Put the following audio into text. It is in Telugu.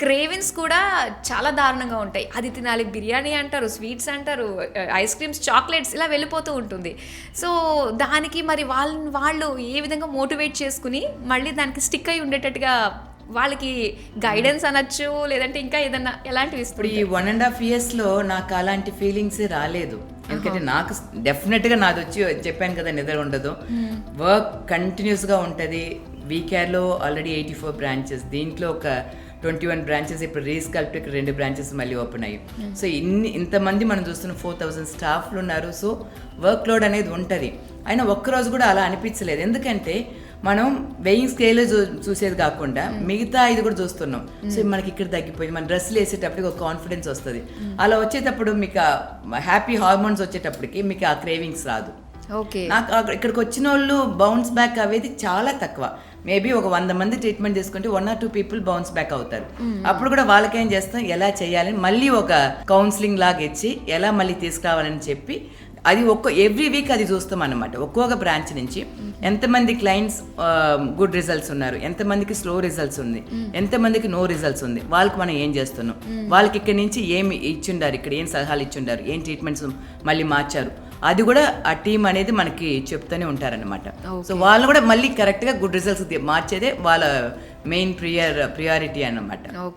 క్రేవింగ్స్ కూడా చాలా దారుణంగా ఉంటాయి. అది తినాలి, బిర్యానీ అంటారు, స్వీట్స్ అంటారు, ఐస్ క్రీమ్స్, చాక్లెట్స్ ఇలా వెళ్ళిపోతూ ఉంటుంది. సో, దానికి మరి వాళ్ళు ఏ విధంగా మోటివేట్ చేసుకొని మళ్ళీ దానికి స్టిక్ అయి ఉండేటట్టుగా వాళ్ళకి గైడెన్స్ అనొచ్చు, లేదంటే ఇంకా ఏదన్నా ఎలాంటివి ఇప్పుడు ఈ ఇస్తుంటారు? 1.5 yearsలో నాకు అలాంటి ఫీలింగ్స్ రాలేదు. ఎందుకంటే నాకు డెఫినెట్గా నాది వచ్చి చెప్పాను కదా, నిద్ర ఉండదు, వర్క్ కంటిన్యూస్గా ఉంటుంది. వీకేర్లో ఆల్రెడీ 84 బ్రాంచెస్, దీంట్లో ఒక 21 బ్రాంచెస్ ఇప్పుడు రీస్కల్ప్ట్ 2 బ్రాంచెస్ మళ్ళీ ఓపెన్ అయ్యి. సో ఇంతమంది మనం చూస్తున్న 4000 స్టాఫ్లు ఉన్నారు. సో వర్క్ లోడ్ అనేది ఉంటుంది. అయినా ఒక్కరోజు కూడా అలా అనిపించలేదు. ఎందుకంటే మనం వెయింగ్ స్కేల్ చూసేది కాకుండా మిగతా ఇది కూడా చూస్తున్నాం. సో మనకి ఇక్కడ తగ్గిపోయింది, మన డ్రెస్సులు వేసేటప్పటికి ఒక కాన్ఫిడెన్స్ వస్తుంది. అలా వచ్చేటప్పుడు మీకు హ్యాపీ హార్మోన్స్ వచ్చేటప్పటికి మీకు ఆ క్రేవింగ్స్ రాదు. ఓకే, నాకు ఇక్కడికి వచ్చిన వాళ్ళు బౌన్స్ బ్యాక్ అవేది చాలా తక్కువ. మేబీ ఒక 100 మంది ట్రీట్మెంట్ చేసుకుంటే 1 or 2 people బౌన్స్ బ్యాక్ అవుతారు. అప్పుడు కూడా వాళ్ళకేం చేస్తాం, ఎలా చేయాలని మళ్ళీ ఒక కౌన్సిలింగ్ లాగా ఇచ్చి ఎలా మళ్ళీ తీసుకురావాలని చెప్పి అది ఎవ్రీ వీక్ అది చూస్తాం అన్నమాట. ఒక్కొక్క బ్రాంచ్ నుంచి ఎంతమంది క్లయింట్స్ గుడ్ రిజల్ట్స్ ఉన్నారు, ఎంతమందికి స్లో రిజల్ట్స్ ఉంది, ఎంతమందికి నో రిజల్ట్స్ ఉంది, వాళ్ళకి మనం ఏం చేస్తున్నాం, వాళ్ళకి ఇక్కడ నుంచి ఏమి ఇచ్చిండారు, ఇక్కడ ఏం సలహాలు ఇచ్చిండారు, ఏం ట్రీట్మెంట్స్ మళ్ళీ మార్చారు, అది కూడా ఆ టీం అనేది మనకి చెప్తూనే ఉంటారనమాట. సో వాళ్ళు కూడా మళ్ళీ కరెక్ట్గా గుడ్ రిజల్ట్స్ మార్చేదే వాళ్ళ మెయిన్ ప్రియారిటీ అన్నమాట.